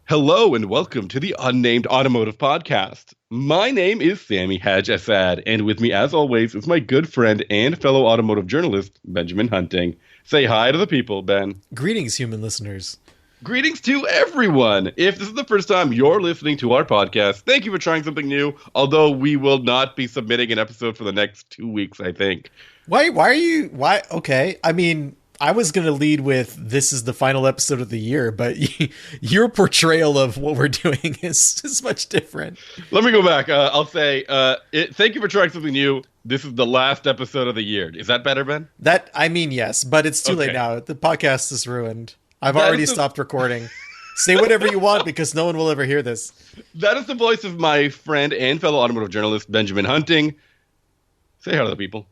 Hello and welcome to the Unnamed Automotive Podcast. My name is Sami Assad, and with me, as always, is my good friend and fellow automotive journalist, Benjamin Hunting. Say hi to the people, Ben. Greetings, human listeners. Greetings to everyone. If this is the first time you're listening to our podcast, thank you for trying something new, although we will not be submitting an episode for the next 2 weeks, I think. Why are you, okay, I mean, I was going to lead with this is the final episode of the year, but your portrayal of what we're doing is much different. Let me go back. I'll say, thank you for trying something new. This is the last episode of the year. Is that better, Ben? Yes, but it's too late now. The podcast is ruined. I've already stopped recording. Say whatever you want because no one will ever hear this. That is the voice of my friend and fellow automotive journalist, Benjamin Hunting. Say hi to the people.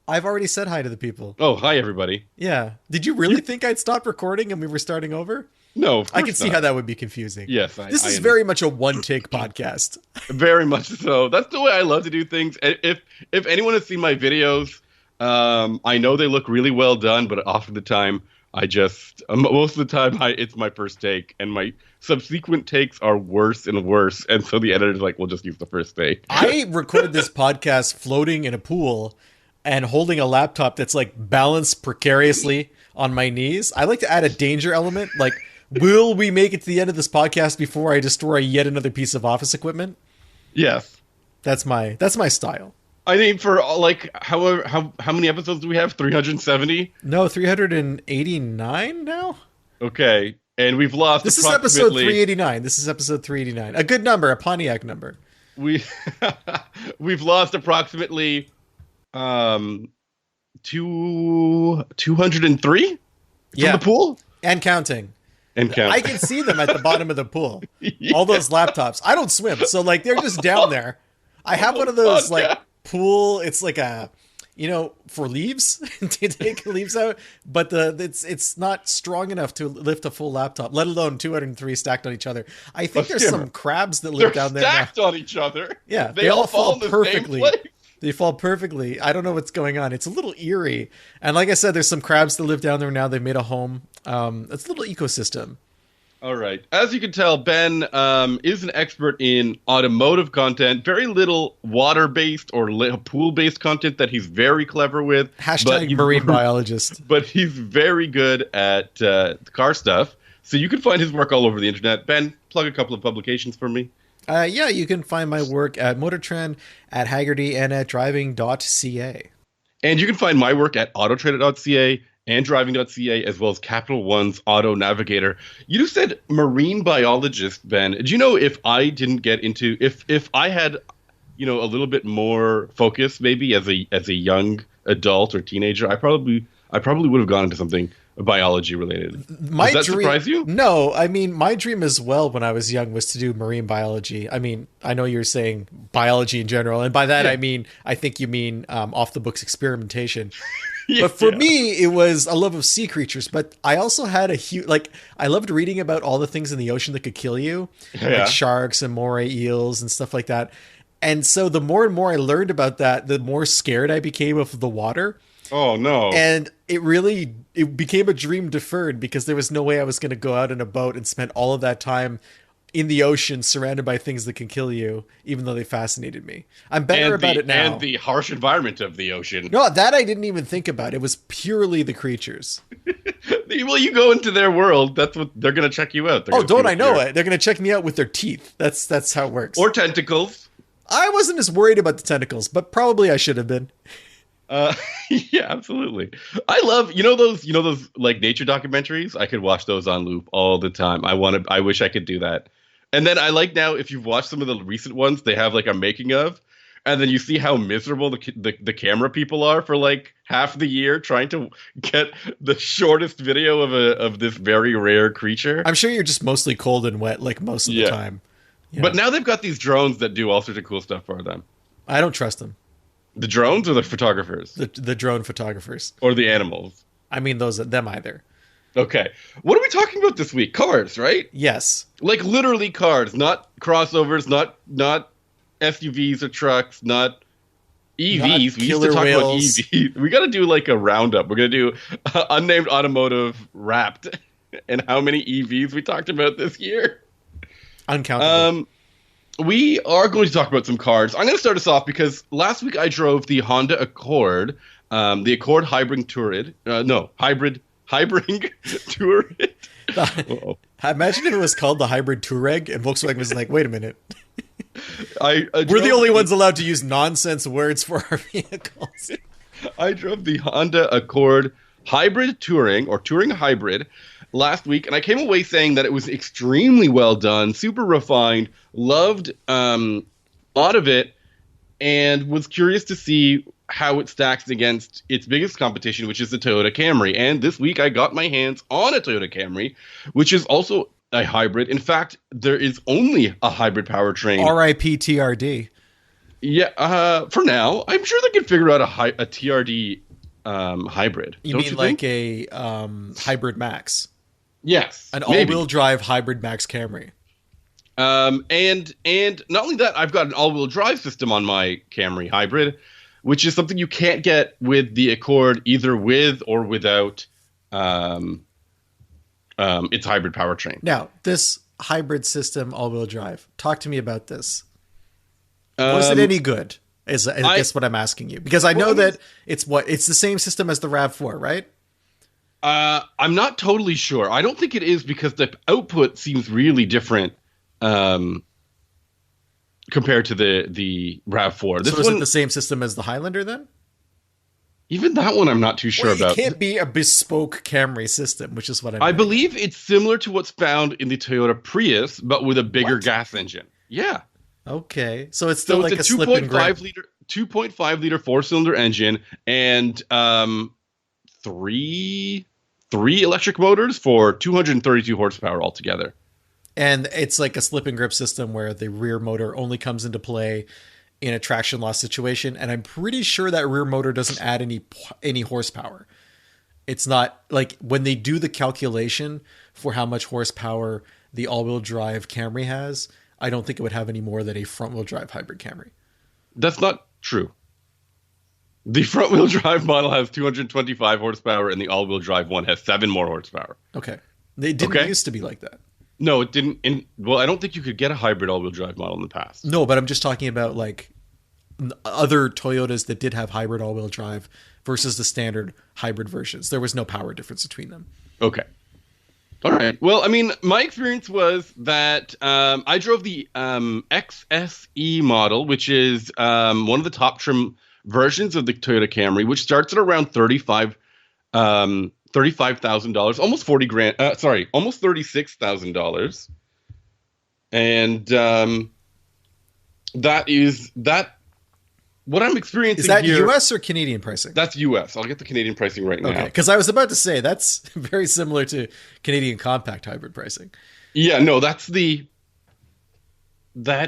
I've already said hi to the people. Oh, hi, everybody. Yeah. Did you really think I'd stop recording and we were starting over? No, of course I can see how that would be confusing. Yes. This is very much a one-take podcast. Very much so. That's the way I love to do things. If anyone has seen my videos, I know they look really well done, but often the time, most of the time, it's my first take, and my subsequent takes are worse and worse, and so the editor's like, we'll just use the first take. I record this podcast floating in a pool and holding a laptop that's like balanced precariously on my knees. I like to add a danger element. Like, will we make it to the end of this podcast before I destroy yet another piece of office equipment? Yes. That's my style. I mean, for like, how many episodes do we have? 370? No, 389 now? Okay. And we've lost This is episode 389. This is episode 389. A good number, a Pontiac number. We've lost approximately 203 from the pool and counting. I can see them at the bottom of the pool. Yeah. All those laptops. I don't swim, so like they're just down there. I have one of those pool. It's like a, for leaves to take leaves out, but it's not strong enough to lift a full laptop, let alone 203 stacked on each other. I think there's some crabs that live down there. They're stacked on each other. Yeah, they all fall perfectly. They fall perfectly. I don't know what's going on. It's a little eerie. And like I said, there's some crabs that live down there now. They've made a home. It's a little ecosystem. All right. As you can tell, Ben is an expert in automotive content. Very little water-based or pool-based content that he's very clever with. Hashtag marine biologist. But he's very good at car stuff. So you can find his work all over the internet. Ben, plug a couple of publications for me. You can find my work at Motor Trend, at Haggerty, and at driving.ca. And you can find my work at autotrader.ca and driving.ca, as well as Capital One's Auto Navigator. You said marine biologist, Ben. Do you know if I didn't get into, if I had, a little bit more focus, maybe as a young adult or teenager, I probably would have gone into something biology related. Does that surprise you? No, I mean, my dream as well when I was young was to do marine biology. I mean, I know you're saying biology in general, and by that I think you mean off the books experimentation. But for me, it was a love of sea creatures. But I also had I loved reading about all the things in the ocean that could kill you, like sharks and moray eels and stuff like that. And so the more and more I learned about that, the more scared I became of the water. Oh, no. And it became a dream deferred because there was no way I was going to go out in a boat and spend all of that time in the ocean surrounded by things that can kill you, even though they fascinated me. I'm better about it now. And the harsh environment of the ocean. No, that I didn't even think about. It was purely the creatures. Well, you go into their world, that's what they're going to check you out. Don't I know it? They're going to check me out with their teeth. That's how it works. Or tentacles. I wasn't as worried about the tentacles, but probably I should have been. Yeah, absolutely. I love, those like nature documentaries. I could watch those on loop all the time. I wish I could do that. And then I like now, if you've watched some of the recent ones, they have like a making of, and then you see how miserable the camera people are for like half the year trying to get the shortest video of this very rare creature. I'm sure you're just mostly cold and wet like most of the time. Yeah. But now they've got these drones that do all sorts of cool stuff for them. I don't trust them. The drones or the photographers? The drone photographers. Or the animals? I mean, them either. Okay. What are we talking about this week? Cars, right? Yes. Like literally cars, not crossovers, not SUVs or trucks, not EVs. We used to talk about EVs. We got to do like a roundup. We're going to do Unnamed Automotive Wrapped and how many EVs we talked about this year. Uncountable. We are going to talk about some cars. I'm going to start us off because last week I drove the Honda Accord, the Accord Hybrid Touring. Hybrid Touring. Imagine if it was called the Hybrid Touareg and Volkswagen was like, wait a minute. We're the only ones allowed to use nonsense words for our vehicles. I drove the Honda Accord Hybrid Touring or Touring Hybrid last week, and I came away saying that it was extremely well done, super refined, loved a lot of it, and was curious to see how it stacks against its biggest competition, which is the Toyota Camry. And this week I got my hands on a Toyota Camry, which is also a hybrid. In fact, there is only a hybrid powertrain. R.I.P. TRD. Yeah, for now. I'm sure they could figure out a TRD hybrid. You mean like a hybrid Max? Yes. An all-wheel drive hybrid Max Camry. And not only that, I've got an all-wheel drive system on my Camry hybrid, which is something you can't get with the Accord, either with or without its hybrid powertrain. Now, this hybrid system, all-wheel drive, talk to me about this. Was it any good? I guess what I'm asking you, because I know that it's the same system as the RAV4, right? I'm not totally sure. I don't think it is, because the output seems really different compared to the RAV4. So is it the same system as the Highlander then? Even that one I'm not too sure about. It can't be a bespoke Camry system, which is what I believe it's similar to what's found in the Toyota Prius, but with a bigger gas engine. Yeah. Okay. So it's still like a 2.5 liter 4-cylinder engine and three electric motors for 232 horsepower altogether. And it's like a slip and grip system where the rear motor only comes into play in a traction loss situation, and I'm pretty sure that rear motor doesn't add any horsepower. It's not like when they do the calculation for how much horsepower the all-wheel drive Camry has, I don't think it would have any more than a front-wheel drive hybrid Camry. That's not true. The front-wheel drive model has 225 horsepower, and the all-wheel drive one has 7 more horsepower. Okay. They didn't used to be like that. No, it didn't. I don't think you could get a hybrid all-wheel drive model in the past. No, but I'm just talking about like other Toyotas that did have hybrid all-wheel drive versus the standard hybrid versions. There was no power difference between them. Okay. All right. Well, I mean, my experience was that I drove the XSE model, which is one of the top trim versions of the Toyota Camry, which starts at around $35,000, almost 40 grand. Almost $36,000. And that what I'm experiencing. Is that here, US or Canadian pricing? That's US. I'll get the Canadian pricing right now. Okay, because I was about to say that's very similar to Canadian compact hybrid pricing. Yeah, no, that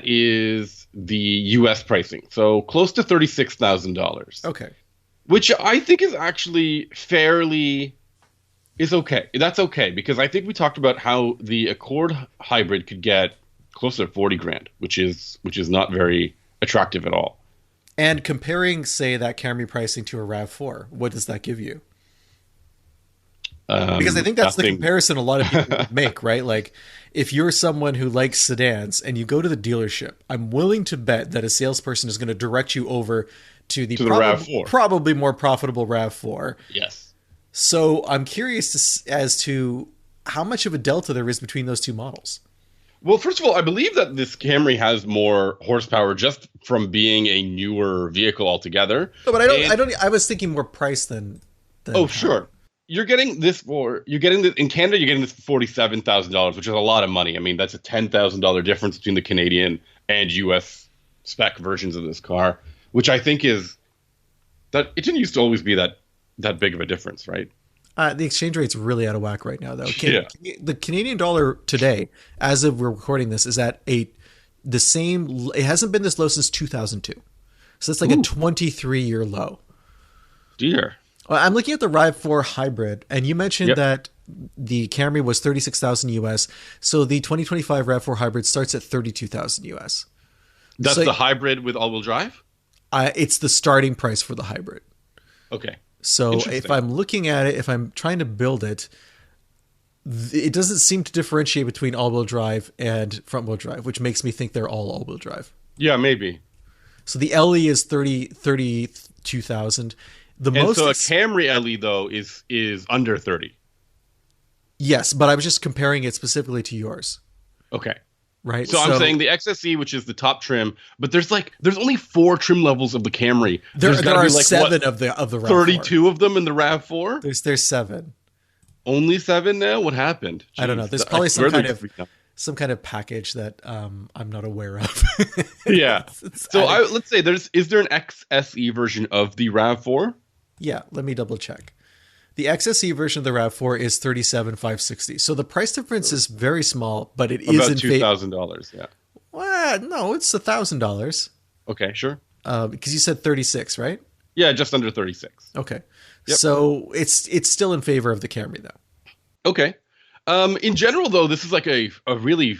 is the US pricing. So close to $36,000. Okay. Which I think is actually is okay. That's okay, because I think we talked about how the Accord hybrid could get closer to 40 grand, which is not very attractive at all. And comparing, say, that Camry pricing to a RAV4, what does that give you? Because I think that's the comparison a lot of people would make, right? Like, if you're someone who likes sedans and you go to the dealership, I'm willing to bet that a salesperson is going to direct you over to the RAV4. Probably more profitable RAV4. Yes. So I'm curious as to how much of a delta there is between those two models. Well, first of all, I believe that this Camry has more horsepower just from being a newer vehicle altogether. No, but I was thinking more price than oh, sure. You're getting this in Canada, you're getting this for $47,000, which is a lot of money. I mean, that's a $10,000 difference between the Canadian and US spec versions of this car, which I think is that it didn't used to always be that big of a difference, right? The exchange rate's really out of whack right now, though. Yeah. The Canadian dollar today, as of we're recording this, is at it hasn't been this low since 2002. So it's like a 23-year low. Dear. Well, I'm looking at the RAV4 hybrid, and you mentioned that the Camry was $36,000 US. So the 2025 RAV4 hybrid starts at $32,000 US. That's the hybrid with all-wheel drive? It's the starting price for the hybrid. Okay. So if I'm looking at it, if I'm trying to build it, it doesn't seem to differentiate between all-wheel drive and front-wheel drive, which makes me think they're all-wheel drive. Yeah, maybe. So the LE is 32,000. So a Camry LE though is under 30. Yes, but I was just comparing it specifically to yours. Okay. Right. So I'm saying the XSE, which is the top trim, but there's only 4 trim levels of the Camry. There are 7 of the RAV4. 32 of them in the RAV4? There's 7. Only 7 now? What happened? Jeez. I don't know. There's probably some kind of package that I'm not aware of. Yeah. So let's say is there an XSE version of the RAV4? Yeah, let me double check. The XSE version of the RAV4 is $37,560. So the price difference is very small, but it is about $2,000. Yeah. Well, no, it's $1,000. Okay, sure. Because you said 36, right? Yeah, just under 36. Okay. Yep. So it's still in favor of the Camry, though. Okay. In general, though, this is like it's a completely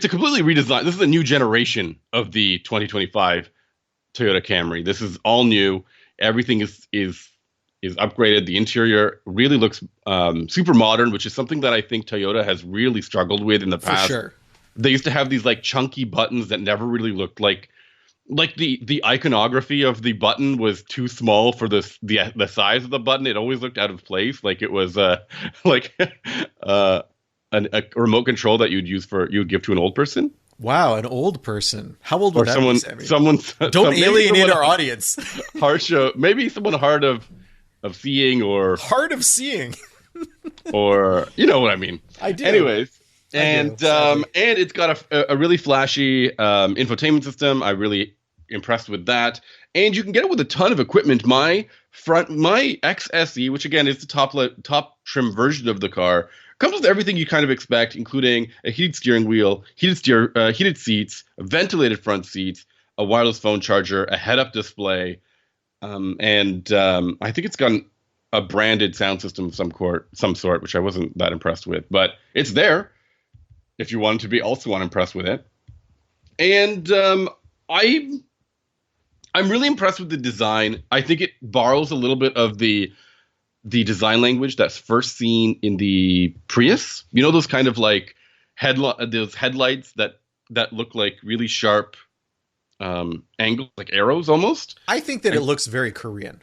redesigned. This is a new generation of the 2025 Toyota Camry. This is all new. Everything is upgraded. The interior really looks super modern, which is something that I think Toyota has really struggled with in the past. For sure. They used to have these like chunky buttons that never really looked like the iconography of the button was too small for the size of the button. It always looked out of place, like it was like a remote control that you would give to an old person. Wow, an old person. How old would that be, Sammy? Don't alienate our audience. Maybe someone hard of seeing or hard of seeing, or you know what I mean. I do. Anyways, and it's got a really flashy infotainment system. I'm really impressed with that, and you can get it with a ton of equipment. My XSE, which again is the top trim version of the car, comes with everything you kind of expect, including a heated steering wheel, heated seats, ventilated front seats, a wireless phone charger, a head-up display, and I think it's got a branded sound system of some sort, which I wasn't that impressed with. But it's there if you wanted to be also unimpressed with it. And I'm really impressed with the design. I think it borrows a little bit of the design language that's first seen in the Prius. You know, those kind of like those headlights that look like really sharp angles, like arrows almost. I think that it looks very Korean.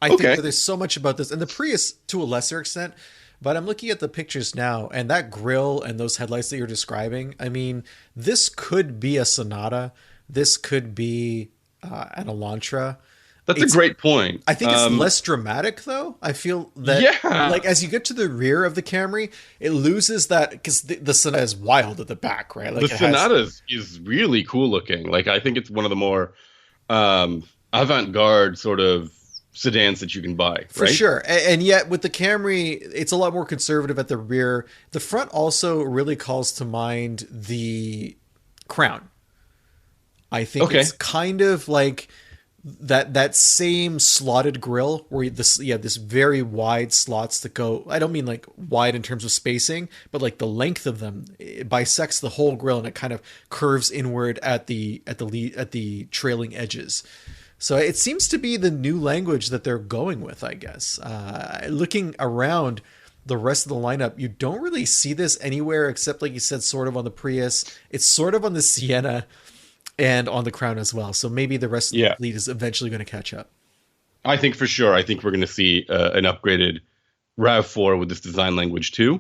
I think that there's so much about this, and the Prius to a lesser extent, but I'm looking at the pictures now, and that grille and those headlights that you're describing, I mean, this could be a Sonata. This could be an Elantra. That's a great point. I think it's less dramatic, though. I feel that, like, as you get to the rear of the Camry, it loses that, because the Sonata is wild at the back, right? Like the Sonata is really cool looking. Like, I think it's one of the more avant-garde sort of sedans that you can buy. For sure. And yet, with the Camry, it's a lot more conservative at the rear. The front also really calls to mind the Crown. I think it's kind of like that same slotted grille where this very wide slots that go, I don't mean like wide in terms of spacing, but like the length of them, it bisects the whole grille and it kind of curves inward at the trailing edges. So it seems to be the new language that they're going with, I guess. Looking around the rest of the lineup, you don't really see this anywhere except, like you said, sort of on the Prius. It's sort of on the Sienna and on the Crown as well. So maybe the rest of the fleet is eventually going to catch up. I think for sure. I think we're going to see an upgraded RAV4 with this design language too.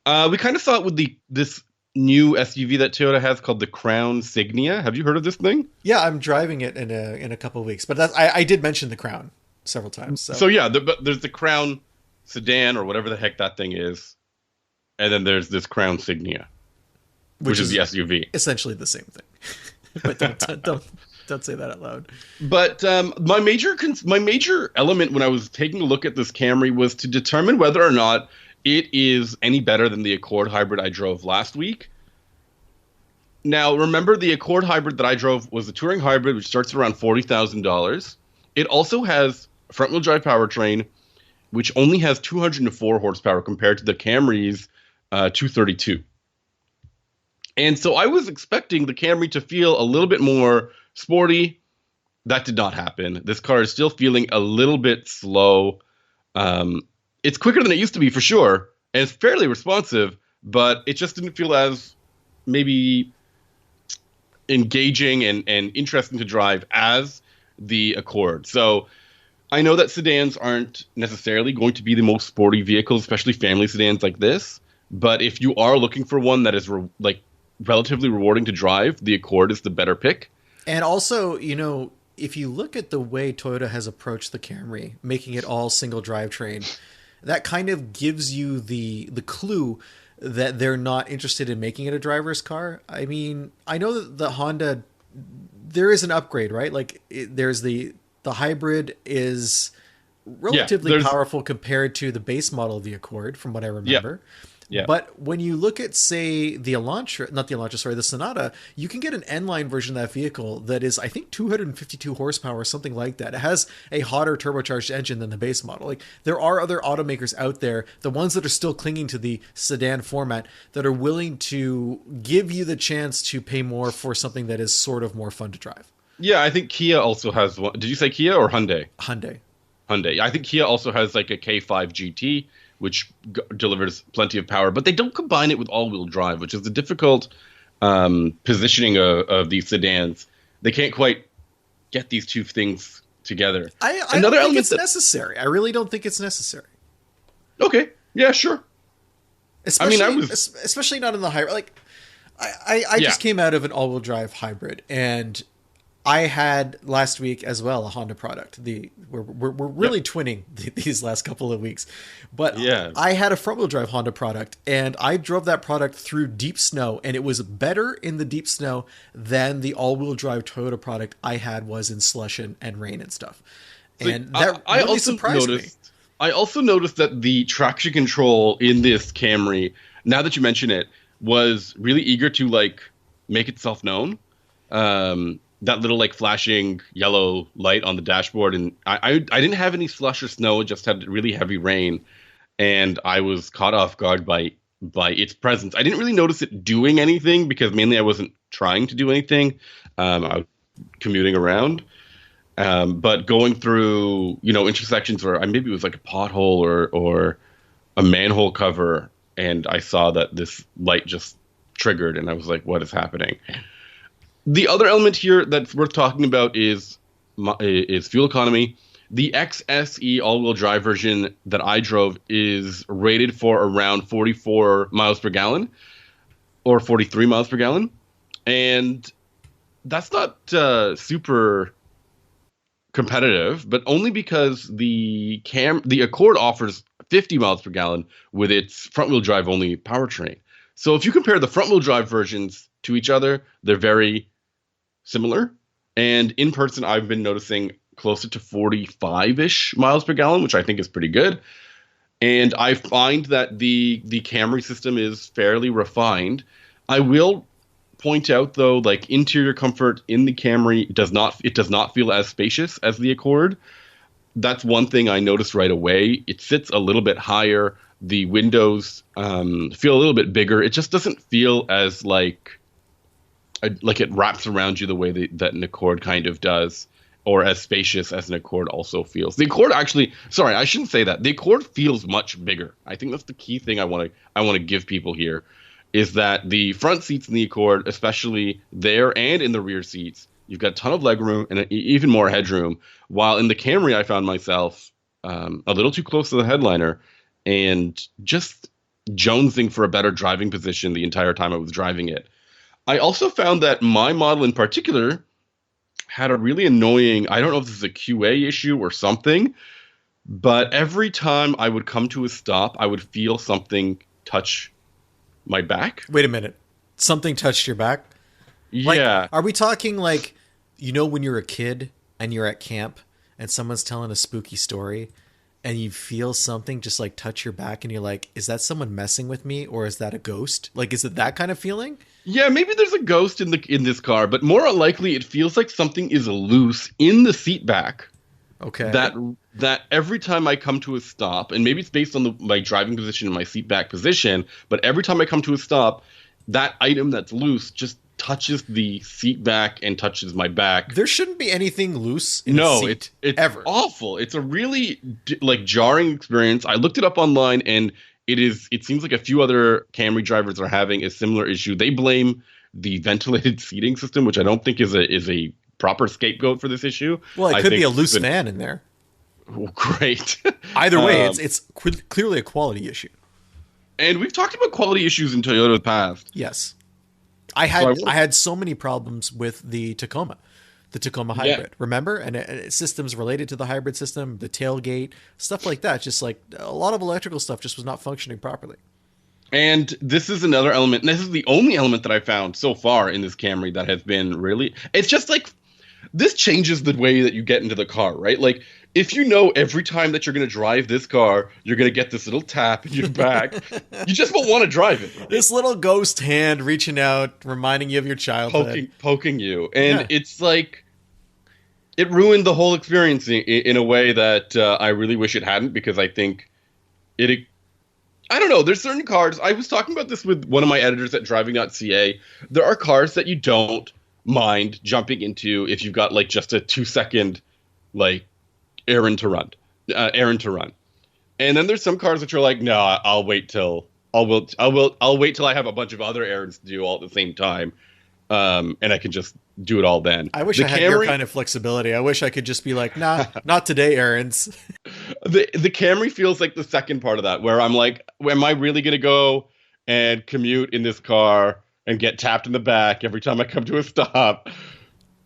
We kind of saw it with this new SUV that Toyota has called the Crown Signia. Have you heard of this thing? Yeah, I'm driving it in a couple of weeks. But I did mention the Crown several times. So yeah, there's the Crown sedan or whatever the heck that thing is. And then there's this Crown Signia, which is the SUV. Essentially the same thing. But don't say that out loud. But my major element when I was taking a look at this Camry was to determine whether or not it is any better than the Accord Hybrid I drove last week. Now, remember, the Accord Hybrid that I drove was the Touring Hybrid, which starts at around $40,000. It also has a front-wheel drive powertrain, which only has 204 horsepower compared to the Camry's 232. And so I was expecting the Camry to feel a little bit more sporty. That did not happen. This car is still feeling a little bit slow. It's quicker than it used to be for sure. and it's fairly responsive, but it just didn't feel as maybe engaging and interesting to drive as the Accord. So I know that sedans aren't necessarily going to be the most sporty vehicles, especially family sedans like this. But if you are looking for one that is relatively rewarding to drive, the Accord is the better pick. And also, if you look at the way Toyota has approached the Camry, making it all single drivetrain, that kind of gives you the clue that they're not interested in making it a driver's car. I mean, I know that the Honda, there is an upgrade, right? Like there's the hybrid is relatively powerful compared to the base model of the Accord, from what I remember. Yeah. But when you look at, say, the Sonata, you can get an N-line version of that vehicle that is, I think, 252 horsepower or something like that. It has a hotter turbocharged engine than the base model. Like, there are other automakers out there, the ones that are still clinging to the sedan format, that are willing to give you the chance to pay more for something that is sort of more fun to drive. Yeah, I think Kia also has one. Did you say Kia or Hyundai? Hyundai. I think Kia also has like a K5 GT, which delivers plenty of power, but they don't combine it with all-wheel drive, which is the difficult positioning of these sedans. They can't quite get these two things together. I don't think it's necessary. I really don't think it's necessary. Okay. Yeah, sure. Especially not in the hybrid. Like, I just came out of an all-wheel drive hybrid, and I had last week as well a Honda product. We're really twinning these last couple of weeks, but I had a front wheel drive Honda product, and I drove that product through deep snow, and it was better in the deep snow than the all wheel drive Toyota product I had was in slush and rain and stuff. And that really surprised me. I also noticed that the traction control in this Camry, now that you mention it, was really eager to like make itself known. That little like flashing yellow light on the dashboard, and I didn't have any slush or snow, just had really heavy rain, and I was caught off guard by its presence. I didn't really notice it doing anything because mainly I wasn't trying to do anything. I was commuting around, but going through intersections where maybe it was like a pothole or a manhole cover, and I saw that this light just triggered, and I was like, "What is happening?" The other element here that's worth talking about is fuel economy. The XSE all-wheel drive version that I drove is rated for around 44 miles per gallon or 43 miles per gallon. And that's not super competitive, but only because the Accord offers 50 miles per gallon with its front-wheel drive only powertrain. So if you compare the front-wheel drive versions to each other, they're very similar, and in person I've been noticing closer to 45-ish miles per gallon, which I think is pretty good. And I find that the Camry system is fairly refined. I will point out though, like interior comfort in the Camry does not feel as spacious as the Accord. That's one thing I noticed right away. It sits a little bit higher. The windows feel a little bit bigger. It just doesn't feel as like it wraps around you the way that an Accord kind of does, or as spacious as an Accord also feels. The Accord actually, sorry, I shouldn't say that. The Accord feels much bigger. I think that's the key thing I want to give people here, is that the front seats in the Accord, especially there and in the rear seats, you've got a ton of legroom and even more headroom. While in the Camry, I found myself a little too close to the headliner and just jonesing for a better driving position the entire time I was driving it. I also found that my model in particular had a really annoying, I don't know if this is a QA issue or something, but every time I would come to a stop, I would feel something touch my back. Wait a minute. Something touched your back? Yeah. Like, are we talking like, when you're a kid and you're at camp and someone's telling a spooky story and you feel something just like touch your back and you're like, is that someone messing with me or is that a ghost? Like, is it that kind of feeling? Yeah, maybe there's a ghost in this car, but more likely it feels like something is loose in the seat back. Okay. That every time I come to a stop, and maybe it's based on my driving position and my seat back position, but every time I come to a stop, that item that's loose just touches the seat back and touches my back. There shouldn't be anything loose in a seat. It's ever. Awful. It's a really jarring experience. I looked it up online, and It seems like a few other Camry drivers are having a similar issue. They blame the ventilated seating system, which I don't think is a proper scapegoat for this issue. Well, it could be a loose fan in there. Oh, great. Either way, it's clearly a quality issue. And we've talked about quality issues in Toyota in the past. Yes. I had so many problems with the Tacoma Hybrid, yeah. Remember? And systems related to the hybrid system, the tailgate, stuff like that. Just like a lot of electrical stuff just was not functioning properly. And this is another element. And this is the only element that I found so far in this Camry that has been really, it's just like, this changes the way that you get into the car, right? Like, if you know every time that you're going to drive this car, you're going to get this little tap in your back, you just won't want to drive it. Right? This little ghost hand reaching out, reminding you of your childhood. Poking you. And It's like, it ruined the whole experience in a way that I really wish it hadn't, because I think I don't know, there's certain cars, I was talking about this with one of my editors at driving.ca, there are cars that you don't mind jumping into if you've got like just a 2-second like errand to run. And then there's some cars that you're like, no, I'll wait till I have a bunch of other errands to do all at the same time. And I can just do it all then. I wish I had your kind of flexibility. I wish I could just be like, nah, not today, errands. The Camry feels like the second part of that, where I'm like, am I really going to go and commute in this car and get tapped in the back every time I come to a stop?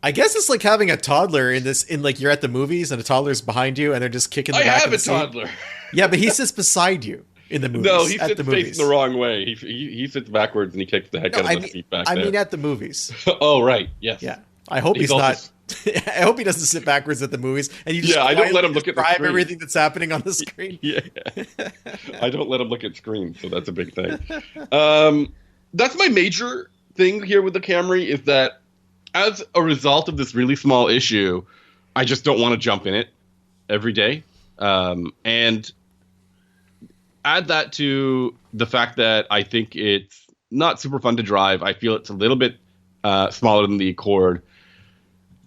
I guess it's like having a toddler in like you're at the movies and a toddler's behind you and they're just kicking the back of the seat. I have a toddler. Yeah, but he sits beside you in the movies. No, he sits facing the wrong way. He sits backwards and he kicks the heck out of the seat back there. I mean at the movies. Oh, right. Yes. Yeah. I hope he's not. I hope he doesn't sit backwards at the movies and you just I don't let him look at the screen. Everything that's happening on the screen. Yeah. I don't let him look at screens, so that's a big thing. That's my major thing here with the Camry, is that as a result of this really small issue, I just don't want to jump in it every day. And add that to the fact that I think it's not super fun to drive. I feel it's a little bit smaller than the Accord.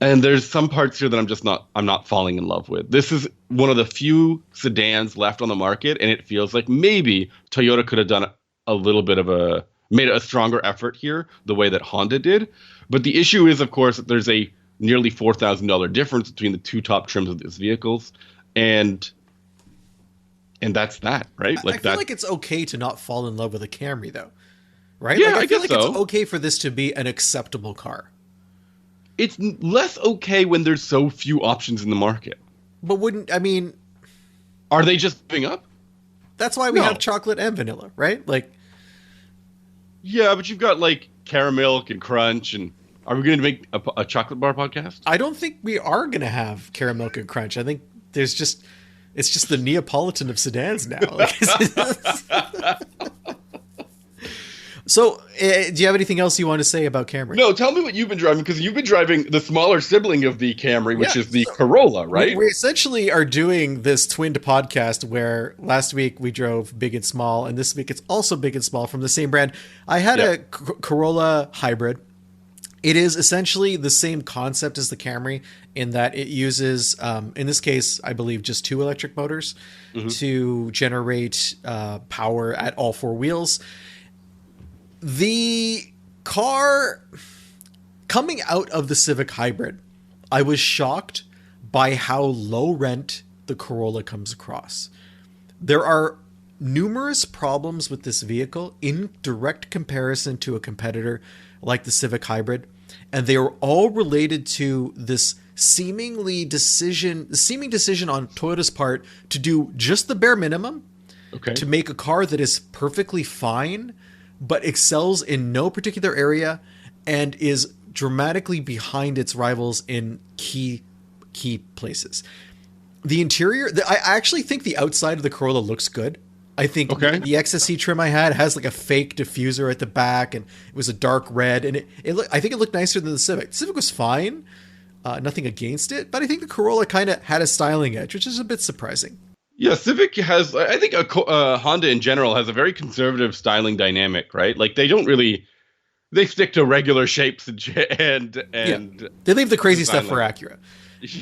And there's some parts here that I'm not falling in love with. This is one of the few sedans left on the market, and it feels like maybe Toyota could have done a little bit of made a stronger effort here, the way that Honda did. But the issue is, of course, that there's a nearly $4,000 difference between the two top trims of these vehicles, and that's that, right? Like I feel like it's okay to not fall in love with a Camry, though, right? Yeah, like, I guess so. It's okay for this to be an acceptable car. It's less okay when there's so few options in the market. But are they just giving up? That's why we have chocolate and vanilla, right? Like, yeah, but you've got like caramel and crunch, and are we going to make a chocolate bar podcast? I don't think we are going to have caramel and crunch. I think it's just the Neapolitan of sedans now. So, do you have anything else you want to say about Camry? No, tell me what you've been driving, because you've been driving the smaller sibling of the Camry, which is the Corolla, right? We essentially are doing this twinned podcast where last week we drove big and small, and this week it's also big and small from the same brand. I had a Corolla Hybrid. It is essentially the same concept as the Camry in that it uses, in this case, I believe just 2 electric motors to generate power at all 4 wheels. The car coming out of the Civic Hybrid, I was shocked by how low rent the Corolla comes across. There are numerous problems with this vehicle in direct comparison to a competitor like the Civic Hybrid, and they are all related to this seeming decision on Toyota's part to do just the bare minimum to make a car that is perfectly fine but excels in no particular area and is dramatically behind its rivals in key places. The interior, I actually think the outside of the Corolla looks good. I think the XSE trim I had has like a fake diffuser at the back, and it was a dark red, and I think it looked nicer than the Civic. The Civic was fine, nothing against it, but I think the Corolla kind of had a styling edge, which is a bit surprising. Yeah, Civic has, I think Honda in general has a very conservative styling dynamic, right? Like they stick to regular shapes and they leave the crazy stuff for Acura.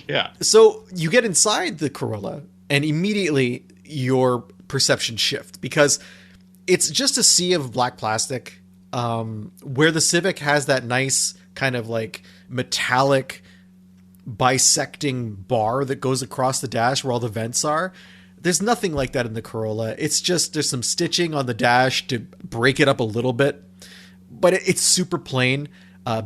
Yeah. So you get inside the Corolla and immediately your perception shift, because it's just a sea of black plastic, where the Civic has that nice kind of like metallic bisecting bar that goes across the dash where all the vents are. There's nothing like that in the Corolla. It's just there's some stitching on the dash to break it up a little bit, but it's super plain.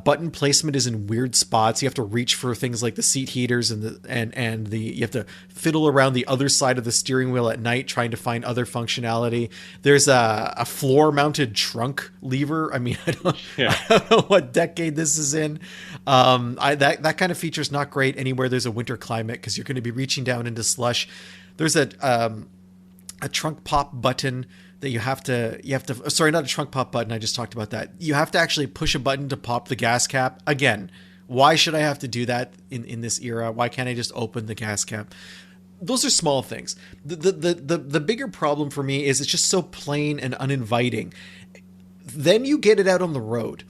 Button placement is in weird spots. You have to reach for things like the seat heaters and you have to fiddle around the other side of the steering wheel at night trying to find other functionality. There's a floor mounted trunk lever. I mean, I don't know what decade this is in. That kind of feature is not great anywhere there's a winter climate because you're going to be reaching down into slush. There's a trunk pop button that you have to, sorry, not a trunk pop button. I just talked about that. You have to actually push a button to pop the gas cap. Again, why should I have to do that in this era? Why can't I just open the gas cap? Those are small things. The bigger problem for me is it's just so plain and uninviting. Then you get it out on the road.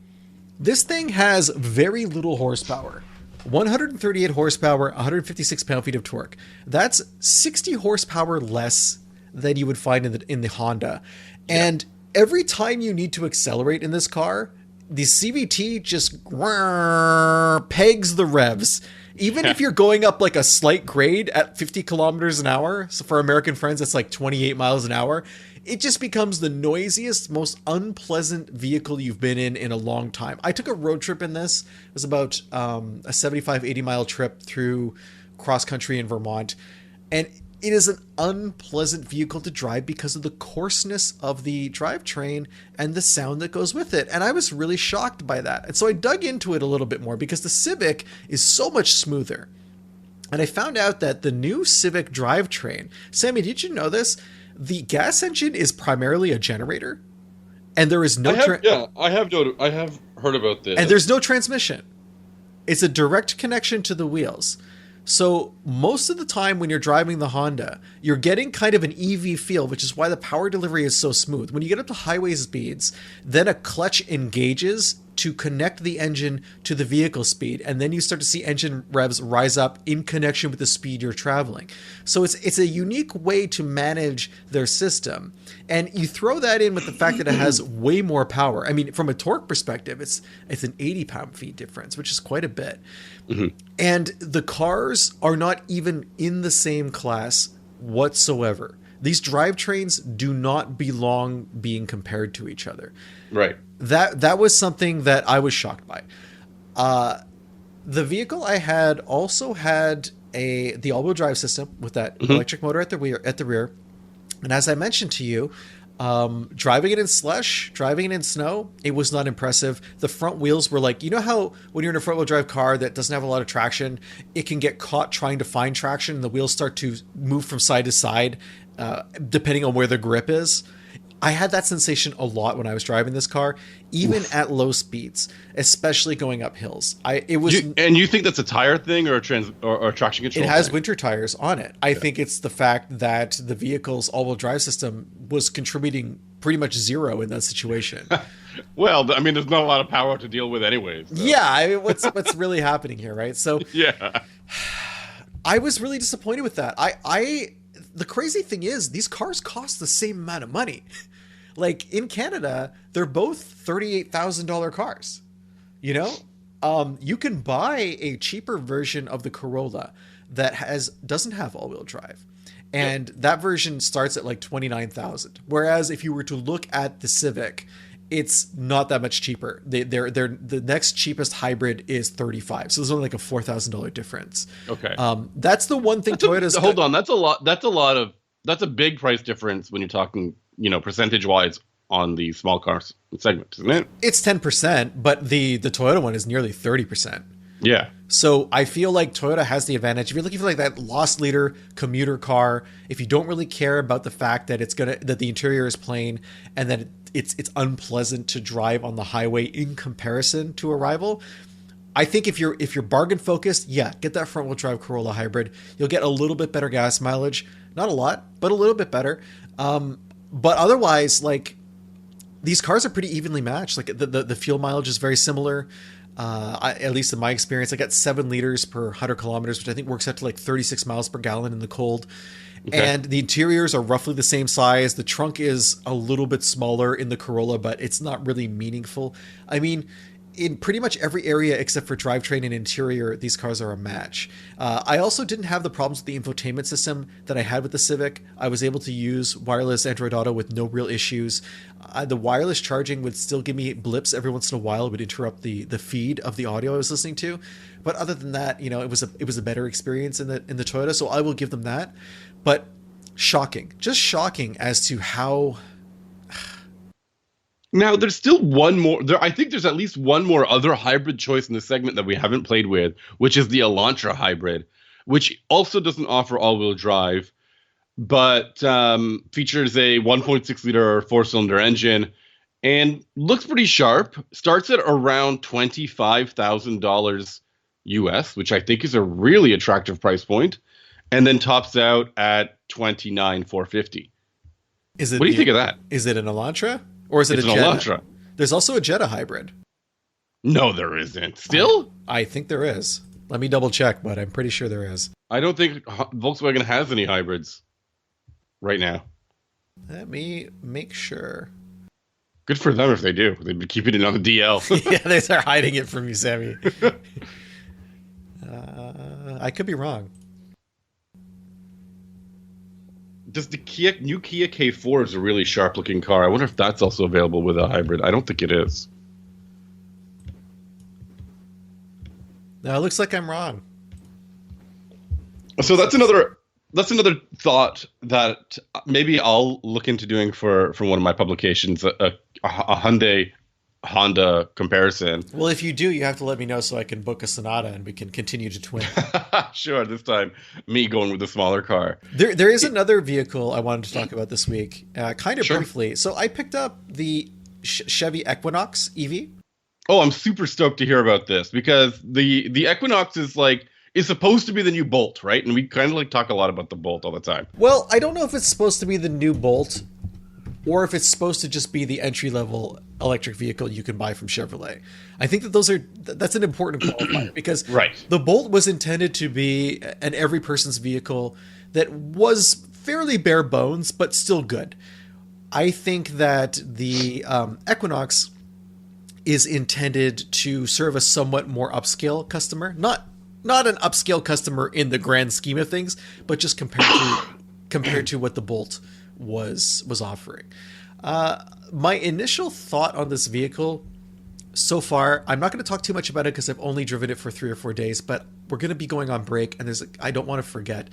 This thing has very little horsepower. 138 horsepower, 156 pound-feet of torque. That's 60 horsepower less than you would find in the Honda. And every time you need to accelerate in this car, the CVT just pegs the revs. Even if you're going up like a slight grade at 50 kilometers an hour, so for American friends, that's like 28 miles an hour, it just becomes the noisiest, most unpleasant vehicle you've been in a long time. I took a road trip in this. It was about a 75, 80 mile trip through cross country in Vermont. And it is an unpleasant vehicle to drive because of the coarseness of the drivetrain and the sound that goes with it. And I was really shocked by that. And so I dug into it a little bit more because the Civic is so much smoother. And I found out that the new Civic drivetrain, Sammy, did you know this? The gas engine is primarily a generator, and there is no. I have heard about this. And there's no transmission. It's a direct connection to the wheels. So most of the time when you're driving the Honda, you're getting kind of an EV feel, which is why the power delivery is so smooth. When you get up to highway speeds, then a clutch engages to connect the engine to the vehicle speed, and then you start to see engine revs rise up in connection with the speed you're traveling. So it's a unique way to manage their system. And you throw that in with the fact that it has way more power. I mean, from a torque perspective, it's an 80 pound-feet difference, which is quite a bit. Mm-hmm. And the cars are not even in the same class whatsoever. These drivetrains do not belong being compared to each other. Right. That was something that I was shocked by. The vehicle I had also had the all-wheel drive system with that electric motor at the rear. And as I mentioned to you, driving it in slush, driving it in snow, it was not impressive. The front wheels were like, you know how when you're in a front-wheel drive car that doesn't have a lot of traction, it can get caught trying to find traction and the wheels start to move from side to side depending on where the grip is. I had that sensation a lot when I was driving this car, even at low speeds, especially going up hills. And you think that's a tire thing or a traction control? It has winter tires on it. I think it's the fact that the vehicle's all-wheel drive system was contributing pretty much zero in that situation. Well, I mean, there's not a lot of power to deal with anyways. So. Yeah, I mean, what's really happening here, right? So yeah, I was really disappointed with that. The crazy thing is, these cars cost the same amount of money. Like in Canada, they're both $38,000 cars. You know, you can buy a cheaper version of the Corolla that doesn't have all-wheel drive, and that version starts at like $29,000. Whereas if you were to look at the Civic, it's not that much cheaper. They're the next cheapest hybrid is $35,000, so there's only like a $4,000 difference. Okay, that's the one thing Toyota's. Hold on, that's a big price difference when you're talking, percentage wise on the small car segment, isn't it? It's 10%, but the Toyota one is nearly 30%. Yeah. So I feel like Toyota has the advantage. If you're looking for like that loss leader commuter car, if you don't really care about the fact that that the interior is plain and that it's unpleasant to drive on the highway in comparison to a rival, I think if you're bargain focused, get that front wheel drive Corolla Hybrid. You'll get a little bit better gas mileage, not a lot, but a little bit better. But otherwise, like, these cars are pretty evenly matched. Like the fuel mileage is very similar. At least in my experience, I got 7 liters per 100 kilometers, which I think works out to like 36 miles per gallon in the cold. And the interiors are roughly the same size. The trunk is a little bit smaller in the Corolla, but it's not really meaningful. I mean, in pretty much every area except for drivetrain and interior, these cars are a match. I also didn't have the problems with the infotainment system that I had with the Civic. I was able to use wireless Android Auto with no real issues. The wireless charging would still give me blips every once in a while. It would interrupt the feed of the audio I was listening to. But other than that, you know, it was a better experience in the Toyota, so I will give them that. But shocking, just shocking as to how... Now, there's still one more. I think there's at least one more other hybrid choice in the segment that we haven't played with, which is the Elantra Hybrid, which also doesn't offer all-wheel drive, but features a 1.6-liter four-cylinder engine and looks pretty sharp. Starts at around $25,000 US, which I think is a really attractive price point, and then tops out at $29,450. What do you think of that? Is it an Elantra? Or is it a Jetta? Elantra. There's also a Jetta hybrid. No, there isn't. Still? I think there is. Let me double check, but I'm pretty sure there is. I don't think Volkswagen has any hybrids right now. Let me make sure. Good for them if they do. They've been keeping it on the DL. Yeah, they're hiding it from you, Sammy. I could be wrong. Does the new Kia K4 is a really sharp-looking car. I wonder if that's also available with a hybrid. I don't think it is. No, it looks like I'm wrong. So that's another thought that maybe I'll look into doing for one of my publications, a Hyundai Honda comparison. Well, if you do, you have to let me know so I can book a Sonata and we can continue to twin. Sure, this time me going with the smaller car. There is another vehicle I wanted to talk about this week, kind of briefly. So I picked up the Chevy Equinox EV. Oh, I'm super stoked to hear about this because the Equinox is supposed to be the new Bolt, right? And we kind of talk a lot about the Bolt all the time. Well, I don't know if it's supposed to be the new Bolt or if it's supposed to just be the entry-level electric vehicle you can buy from Chevrolet. I think that's an important qualifier because the Bolt was intended to be an every person's vehicle that was fairly bare bones, but still good. I think that the Equinox is intended to serve a somewhat more upscale customer, not an upscale customer in the grand scheme of things, but just compared to what the Bolt was offering. My initial thought on this vehicle so far, I'm not going to talk too much about it because I've only driven it for 3 or 4 days, but we're going to be going on break and I don't want to forget.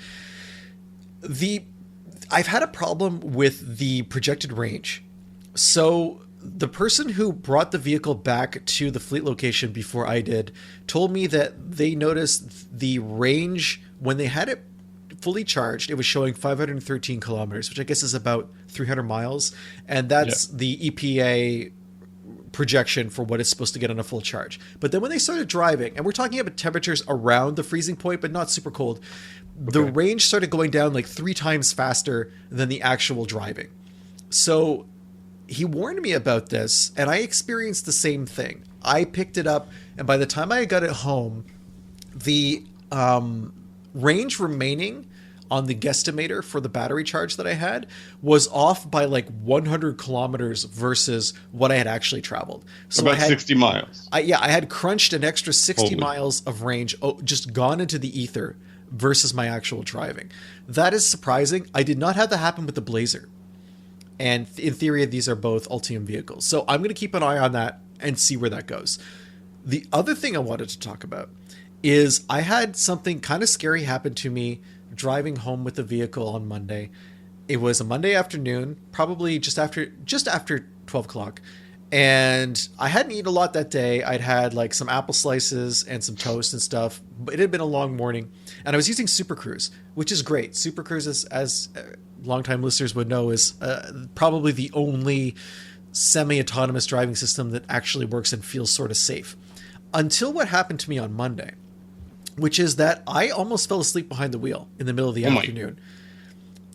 I've had a problem with the projected range. So the person who brought the vehicle back to the fleet location before I did told me that they noticed the range when they had it fully charged, it was showing 513 kilometers, which I guess is about 300 miles. And that's the EPA projection for what it's supposed to get on a full charge. But then when they started driving, and we're talking about temperatures around the freezing point, but not super cold, the range started going down 3 times faster than the actual driving. So he warned me about this, and I experienced the same thing. I picked it up, and by the time I got it home, the range remaining on the guesstimator for the battery charge that I had was off by 100 kilometers versus what I had actually traveled. So about 60 miles. I had crunched an extra 60 miles of range, just gone into the ether versus my actual driving. That is surprising. I did not have that happen with the Blazer. And in theory, these are both Ultium vehicles. So I'm going to keep an eye on that and see where that goes. The other thing I wanted to talk about is I had something kind of scary happen to me driving home with the vehicle on Monday. It was a Monday afternoon, probably just after 12 o'clock. And I hadn't eaten a lot that day. I'd had some apple slices and some toast and stuff, but it had been a long morning. And I was using Super Cruise, which is great. Super Cruise, as longtime listeners would know, is probably the only semi-autonomous driving system that actually works and feels sort of safe. Until what happened to me on Monday, which is that I almost fell asleep behind the wheel in the middle of the afternoon.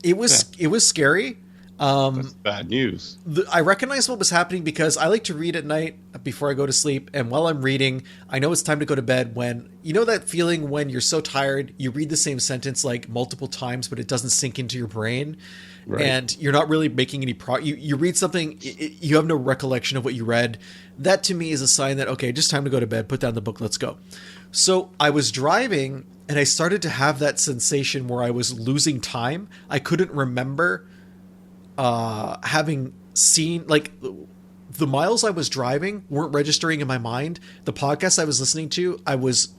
It was scary. That's bad news. I recognize what was happening because I like to read at night before I go to sleep. And while I'm reading, I know it's time to go to bed when, you know, that feeling when you're so tired, you read the same sentence like multiple times, but it doesn't sink into your brain. Right. And you're not really making any you read something, you have no recollection of what you read. That to me is a sign that, okay, just time to go to bed, put down the book, let's go. So I was driving and I started to have that sensation where I was losing time. I couldn't remember having seen, like, the miles I was driving weren't registering in my mind. The podcast I was listening to, I was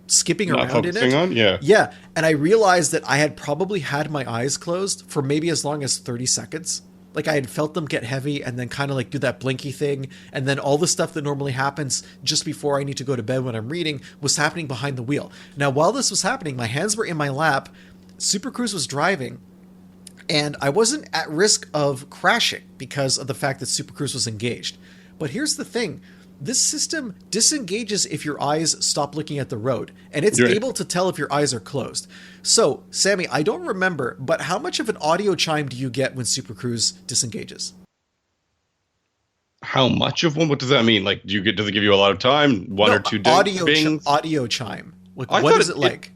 skipping around in it. Yeah. And I realized that I had probably had my eyes closed for maybe as long as 30 seconds. Like I had felt them get heavy and then kind of like do that blinky thing. And then all the stuff that normally happens just before I need to go to bed when I'm reading was happening behind the wheel. Now, while this was happening, my hands were in my lap. Super Cruise was driving. And I wasn't at risk of crashing because of the fact that Super Cruise was engaged. But here's the thing. This system disengages if your eyes stop looking at the road. And it's able to tell if your eyes are closed. So, Sammy, I don't remember, but how much of an audio chime do you get when Super Cruise disengages? How much of one? What does that mean? Like, does it give you a lot of time? One or two bings? Audio chime. Like, what is it like?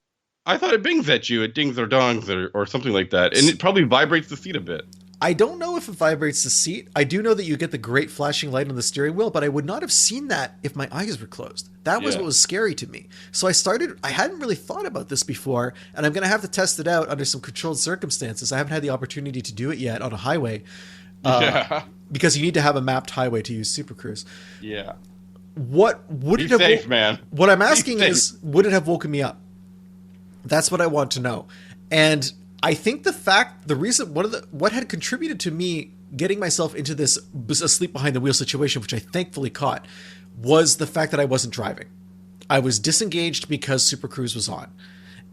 I thought it bings at you. It dings or dongs or something like that. And it probably vibrates the seat a bit. I don't know if it vibrates the seat. I do know that you get the great flashing light on the steering wheel, but I would not have seen that if my eyes were closed. That was what was scary to me. So I hadn't really thought about this before, and I'm going to have to test it out under some controlled circumstances. I haven't had the opportunity to do it yet on a highway. Because you need to have a mapped highway to use Super Cruise. Yeah. What would it have... safe, man. What I'm asking is, would it have woken me up? That's what I want to know. And I think what had contributed to me getting myself into this asleep behind the wheel situation, which I thankfully caught, was the fact that I wasn't driving. I was disengaged because Super Cruise was on.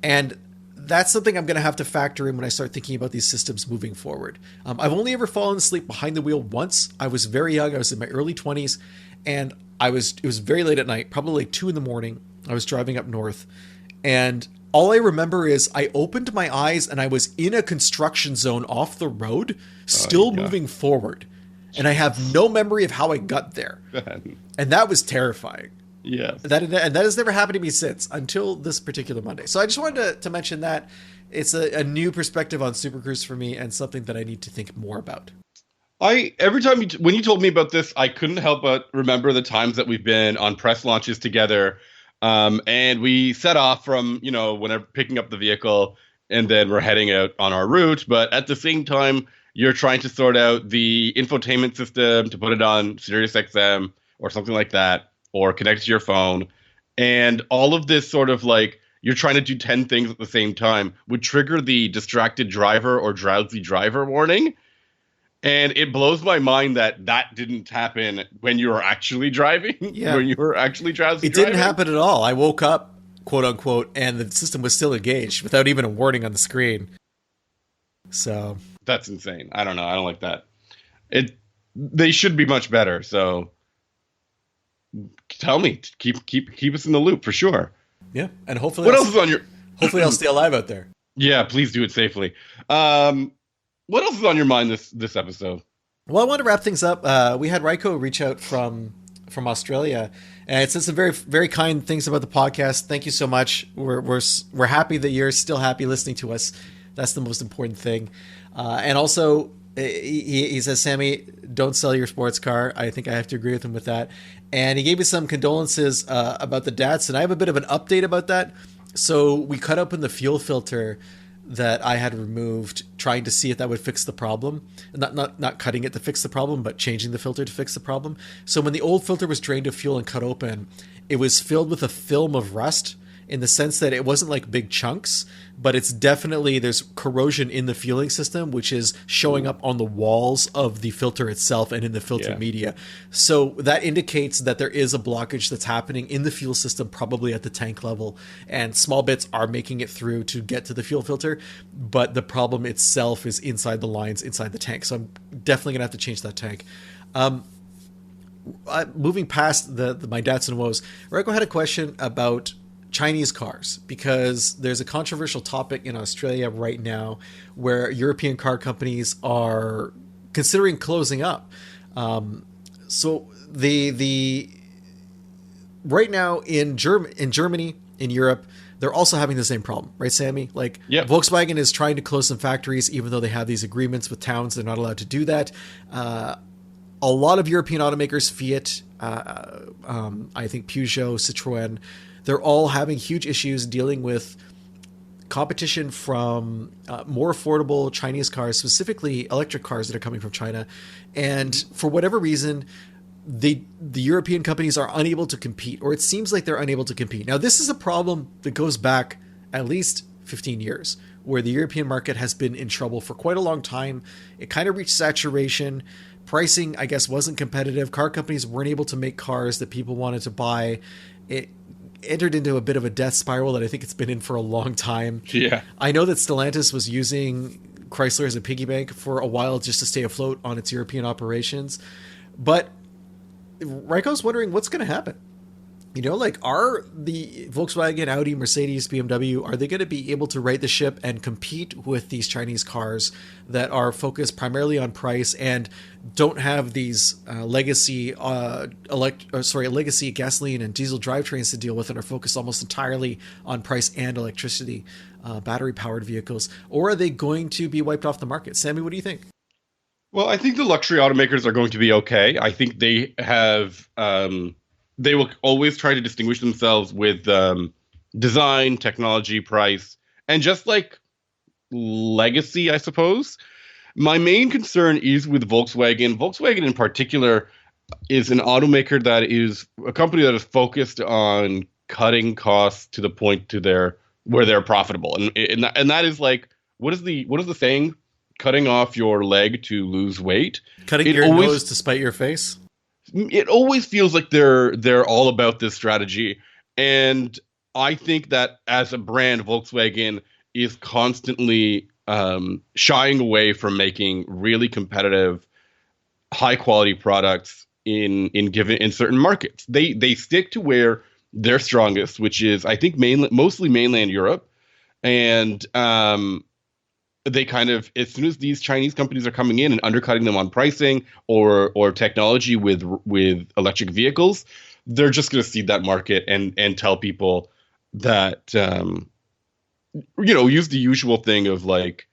And that's something I'm going to have to factor in when I start thinking about these systems moving forward. I've only ever fallen asleep behind the wheel once. I was very young. I was in my early 20s, and it was very late at night, probably like 2 a.m. I was driving up north, and all I remember is I opened my eyes and I was in a construction zone off the road, still moving forward. And I have no memory of how I got there. And that was terrifying. Yeah. And that has never happened to me since, until this particular Monday. So I just wanted to mention that. It's a new perspective on Super Cruise for me and something that I need to think more about. Every time when you told me about this, I couldn't help but remember the times that we've been on press launches together. And we set off from, whenever picking up the vehicle, and then we're heading out on our route. But at the same time, you're trying to sort out the infotainment system to put it on Sirius XM or something like that, or connect to your phone. And all of this sort of like, you're trying to do 10 things at the same time would trigger the distracted driver or drowsy driver warning. And it blows my mind that didn't happen when you were actually driving. Yeah. When you were actually driving. It didn't happen at all. I woke up, quote unquote, and the system was still engaged without even a warning on the screen. So that's insane. I don't know. I don't like that. They should be much better. So tell me, keep us in the loop for sure. Yeah, and hopefully Hopefully I'll stay alive out there. Yeah, please do it safely. What else is on your mind this episode? Well, I want to wrap things up. We had Raiko reach out from Australia, and it said some very, very kind things about the podcast. Thank you so much. We're happy that you're still happy listening to us. That's the most important thing. And also, he says, Sammy, don't sell your sports car. I think I have to agree with him with that. And he gave me some condolences about the Datsun. I have a bit of an update about that. So we cut open the fuel filter that I had removed, trying to see if that would fix the problem. Not cutting it to fix the problem, but changing the filter to fix the problem. So when the old filter was drained of fuel and cut open, it was filled with a film of rust, in the sense that it wasn't like big chunks, but it's definitely, there's corrosion in the fueling system, which is showing up on the walls of the filter itself and in the filter media. So that indicates that there is a blockage that's happening in the fuel system, probably at the tank level, and small bits are making it through to get to the fuel filter, but the problem itself is inside the lines, inside the tank. So I'm definitely gonna have to change that tank. Moving past my Datsun woes, Reiko had a question about Chinese cars, because there's a controversial topic in Australia right now where European car companies are considering closing up. So the right now in Germany, in Europe, they're also having the same problem, right, Sammy? Like, Volkswagen is trying to close some factories, even though they have these agreements with towns. They're not allowed to do that. A lot of European automakers, Fiat, I think Peugeot, Citroën, they're all having huge issues dealing with competition from more affordable Chinese cars, specifically electric cars that are coming from China. And for whatever reason, the European companies are unable to compete, or it seems like they're unable to compete. Now, this is a problem that goes back at least 15 years, where the European market has been in trouble for quite a long time. It kind of reached saturation. Pricing, I guess, wasn't competitive. Car companies weren't able to make cars that people wanted to buy. It entered into a bit of a death spiral that I think it's been in for a long time. Yeah. I know that Stellantis was using Chrysler as a piggy bank for a while just to stay afloat on its European operations. But Raiko's wondering what's going to happen. You know, like, are the Volkswagen, Audi, Mercedes, BMW, are they going to be able to right the ship and compete with these Chinese cars that are focused primarily on price and don't have these legacy gasoline and diesel drivetrains to deal with and are focused almost entirely on price and electricity, battery-powered vehicles? Or are they going to be wiped off the market? Sammy, what do you think? Well, I think the luxury automakers are going to be okay. I think they have... they will always try to distinguish themselves with design, technology, price, and just like legacy, I suppose. My main concern is with Volkswagen. Volkswagen in particular is an automaker that is a company that is focused on cutting costs to the point where they're profitable. And that is like, what is the saying? Cutting off your leg to lose weight. Cutting your nose to spite your face. It always feels like they're all about this strategy. And I think that as a brand, Volkswagen is constantly shying away from making really competitive, high quality products in certain markets. They stick to where they're strongest, which is, I think, mostly mainland Europe. And they kind of, as soon as these Chinese companies are coming in and undercutting them on pricing or technology with electric vehicles, they're just going to cede that market and tell people that, use the usual thing of like,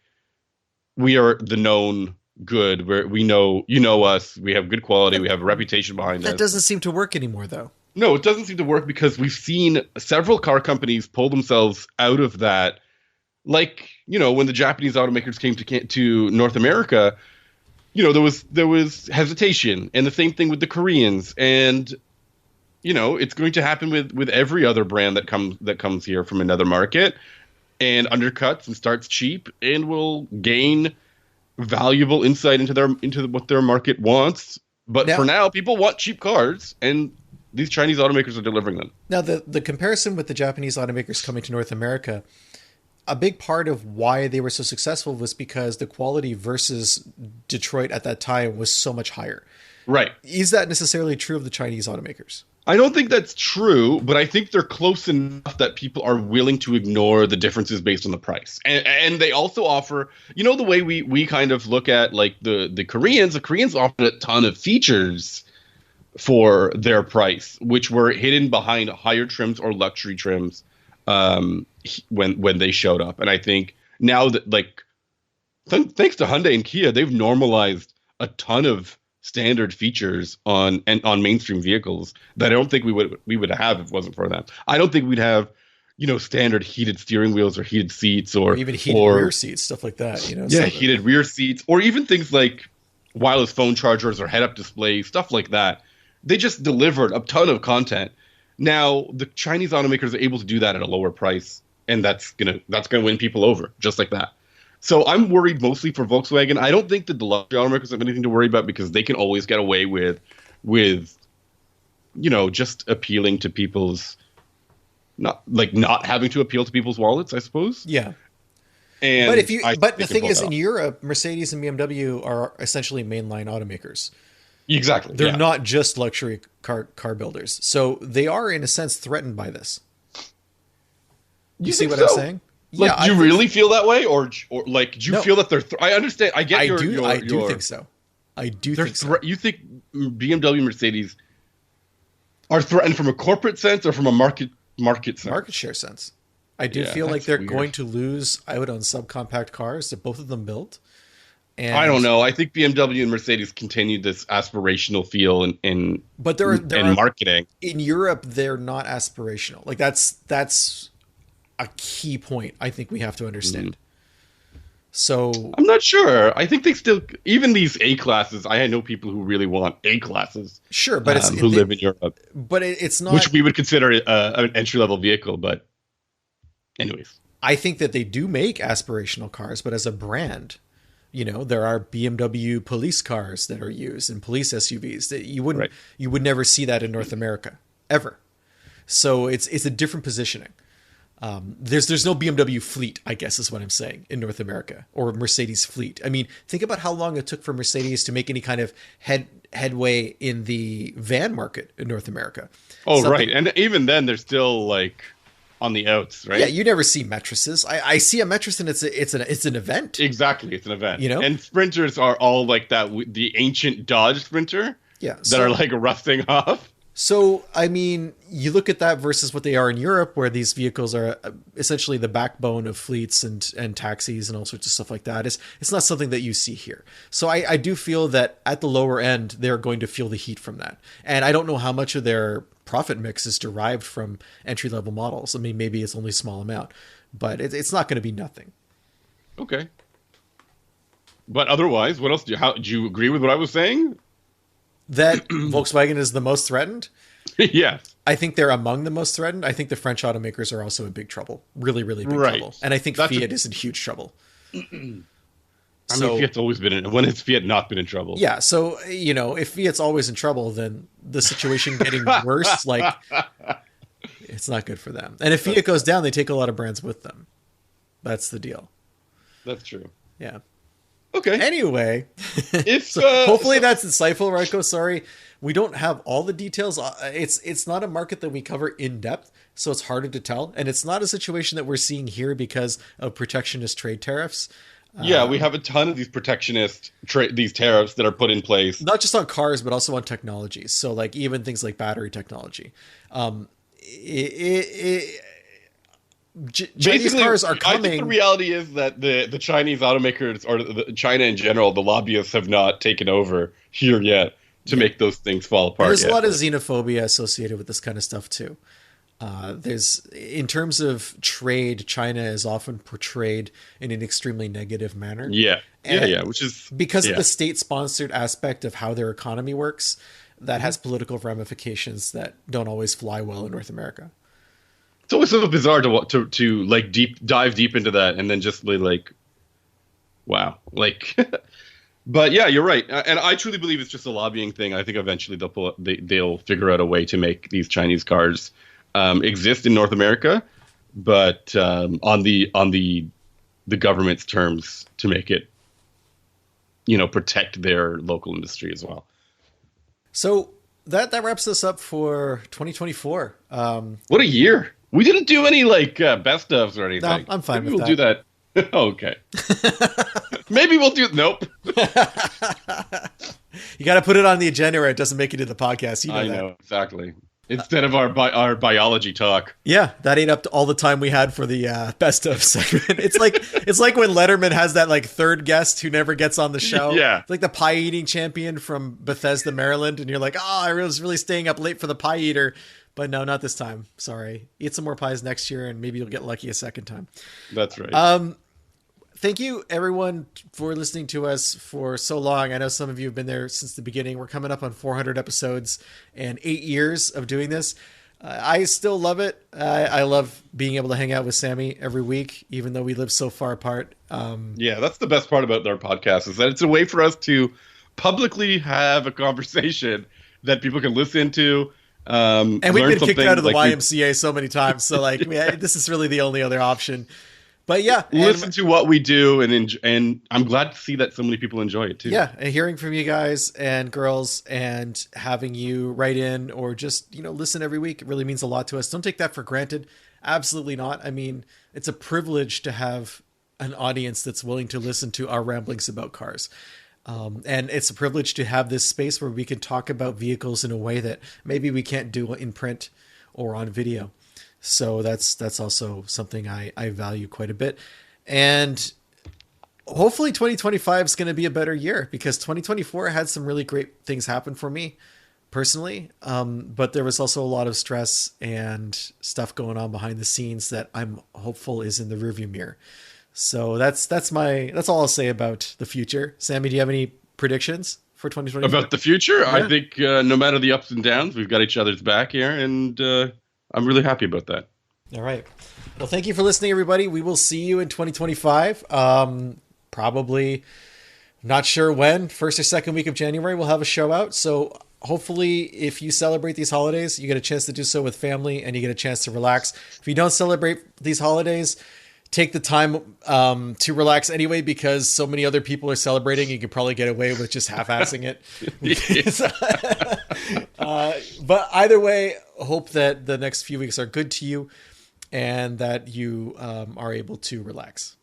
we are the known good, where we know, us, we have good quality, we have a reputation behind us. That doesn't seem to work anymore, though. No, it doesn't seem to work because we've seen several car companies pull themselves out of that. Like, when the Japanese automakers came to North America, there was hesitation, and the same thing with the Koreans. And, it's going to happen with every other brand that comes here from another market and undercuts and starts cheap and will gain valuable insight into what their market wants. But for now, people want cheap cars, and these Chinese automakers are delivering them. Now, the comparison with the Japanese automakers coming to North America, a big part of why they were so successful was because the quality versus Detroit at that time was so much higher. Right. Is that necessarily true of the Chinese automakers? I don't think that's true, but I think they're close enough that people are willing to ignore the differences based on the price. And they also offer, the way we kind of look at like the Koreans offer a ton of features for their price, which were hidden behind higher trims or luxury trims when they showed up. And I think now that, like, thanks to Hyundai and Kia, they've normalized a ton of standard features on mainstream vehicles that I don't think we would have if it wasn't for them. I don't think we'd have, standard heated steering wheels or heated seats or even heated rear seats, stuff like that. Heated rear seats, or even things like wireless phone chargers or head-up displays, stuff like that. They just delivered a ton of content. Now the Chinese automakers are able to do that at a lower price, and that's gonna win people over just like that. So I'm worried mostly for Volkswagen. I don't think that the luxury automakers have anything to worry about because they can always get away with just appealing to people's not having to appeal to people's wallets, I suppose. Yeah. And but the thing is, in Europe, Mercedes and BMW are essentially mainline automakers. Exactly. They're not just luxury car builders. So they are, in a sense, threatened by this. You see what I'm saying? Like, do you really feel that way? Or like, do you feel that they're... I understand. I get I do think so. I do think so. You think BMW, Mercedes are threatened from a corporate sense or from a market sense? Market share sense. I do feel like they're going to lose out on subcompact cars that both of them built. And I don't know. I think BMW and Mercedes continued this aspirational feel in marketing. In Europe, they're not aspirational. Like that's a key point I think we have to understand. So I'm not sure. I think they still, even these A classes. I know people who really want A classes. Sure, but who live in Europe. But it's not, which we would consider an entry level vehicle. But anyways, I think that they do make aspirational cars, but as a brand, there are BMW police cars that are used and police SUVs that you would never see that in North America ever. So it's a different positioning. There's no BMW fleet, I guess is what I'm saying, in North America, or Mercedes fleet. I mean, think about how long it took for Mercedes to make any kind of headway in the van market in North America. Oh, right. And even then, they're still like on the outs, right? Yeah, you never see mattresses. I see a mattress and it's an event. Exactly, it's an event. And Sprinters are all like that. The ancient Dodge Sprinter. Yeah, that are like rusting off. So, I mean, you look at that versus what they are in Europe, where these vehicles are essentially the backbone of fleets and taxis and all sorts of stuff like that. It's not something that you see here. So I do feel that at the lower end, they're going to feel the heat from that. And I don't know how much of their profit mix is derived from entry-level models. I mean, maybe it's only a small amount, but it's not going to be nothing. Okay. But otherwise, what else do you agree with what I was saying? That Volkswagen is the most threatened? Yes. I think they're among the most threatened. I think the French automakers are also in big trouble. Really, really big trouble. And I think Fiat is in huge trouble. I mean, Fiat's always been when has Fiat not been in trouble? Yeah, so, if Fiat's always in trouble, then the situation getting worse, it's not good for them. And if Fiat goes down, they take a lot of brands with them. That's the deal. That's true. Yeah. Okay. Anyway, hopefully that's insightful, Raiko. Sorry, we don't have all the details. It's not a market that we cover in depth, so it's harder to tell. And it's not a situation that we're seeing here because of protectionist trade tariffs. Yeah, we have a ton of these protectionist these tariffs that are put in place, not just on cars, but also on technologies. So, like even things like battery technology. Chinese cars are coming. I think the reality is that the Chinese automakers, or China in general, the lobbyists have not taken over here yet to make those things fall apart. There's a lot of xenophobia associated with this kind of stuff too. In terms of trade, China is often portrayed in an extremely negative manner. Which is because of the state-sponsored aspect of how their economy works. That has political ramifications that don't always fly well in North America. It's always so bizarre to like dive deep into that and then just be like, wow, like. But yeah, you're right, and I truly believe it's just a lobbying thing. I think eventually they'll figure out a way to make these Chinese cars exist in North America, but on the government's terms to make it, protect their local industry as well. So that wraps us up for 2024. What a year! We didn't do any best ofs or anything. No, I'm fine. Maybe we'll do that. Okay. Maybe we'll do. Nope. You got to put it on the agenda, or it doesn't make it to the podcast. I know exactly. Instead of our biology talk. Yeah, that ate up to all the time we had for the best of segment. It's like when Letterman has that third guest who never gets on the show. Yeah, it's like the pie eating champion from Bethesda, Maryland, and you're like, oh, I was really staying up late for the pie eater. But no, not this time. Sorry. Eat some more pies next year, and maybe you'll get lucky a second time. That's right. Thank you, everyone, for listening to us for so long. I know some of you have been there since the beginning. We're coming up on 400 episodes and 8 years of doing this. I still love it. I love being able to hang out with Sami every week, even though we live so far apart. Yeah, that's the best part about our podcast, is that it's a way for us to publicly have a conversation that people can listen to. And we've been kicked out of the YMCA so many times. So this is really the only other option. But yeah, listen to what we do, and I'm glad to see that so many people enjoy it too. Yeah, and hearing from you guys and girls, and having you write in or just listen every week, it really means a lot to us. Don't take that for granted. Absolutely not. I mean, it's a privilege to have an audience that's willing to listen to our ramblings about cars. And it's a privilege to have this space where we can talk about vehicles in a way that maybe we can't do in print or on video. So that's also something I value quite a bit. And hopefully 2025 is going to be a better year, because 2024 had some really great things happen for me personally. But there was also a lot of stress and stuff going on behind the scenes that I'm hopeful is in the rearview mirror. So that's all I'll say about the future. Sammy, do you have any predictions for 2024? About the future? Yeah. I think no matter the ups and downs, we've got each other's back here, and I'm really happy about that. All right. Well, thank you for listening, everybody. We will see you in 2025. Probably not sure when, first or second week of January, we'll have a show out. So hopefully if you celebrate these holidays, you get a chance to do so with family and you get a chance to relax. If you don't celebrate these holidays, take the time to relax anyway, because so many other people are celebrating. You could probably get away with just half-assing it. But either way, hope that the next few weeks are good to you and that you are able to relax.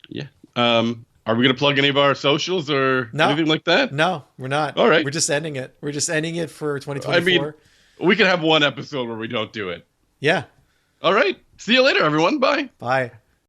Yeah. Are we going to plug any of our socials or anything like that? No, we're not. All right. We're just ending it. We're just ending it for 2024. I mean, we can have one episode where we don't do it. Yeah. All right. See you later, everyone. Bye. Bye.